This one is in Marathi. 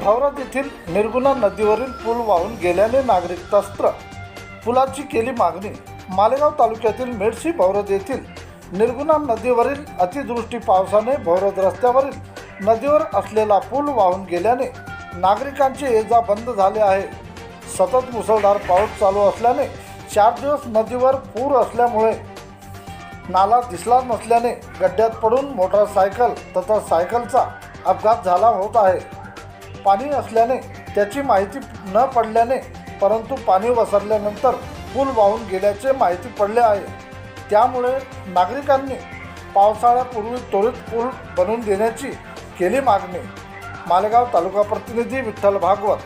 भवरत येथील निर्गुणा नदीवरील पूल वाहून गेल्याने नागरिक त्रस्त, पुलाची केली मागणी। मालेगाव तालुक्यातील मेडशी भवरत येथील निर्गुणा नदीवरील अतिवृष्टी पावसाने भवरत रस्त्यावरील नदीवर असलेला पूल वाहून गेल्याने नागरिकांचे ये-जा बंद झाले आहे। सतत मुसळधार पाऊस चालू असल्याने 4 दिवस नदीवर पूर असल्यामुळे नाला दिसला नसल्याने गड्ड्यात पडून मोटारसायकल तथा सायकलचा अपघात झाला होत आहे। पाणी असल्याने त्याची माहिती न पडल्याने, परंतु पाणी वसरल्यानंतर पूल वाहून गेल्याचे माहिती पडले आहे। त्यामुळे नागरिकांनी पावसाळ्यापूर्वी त्वरित पूल बनवून देण्याची केली मागणी। मालेगाव तालुका प्रतिनिधी विठ्ठल भागवत।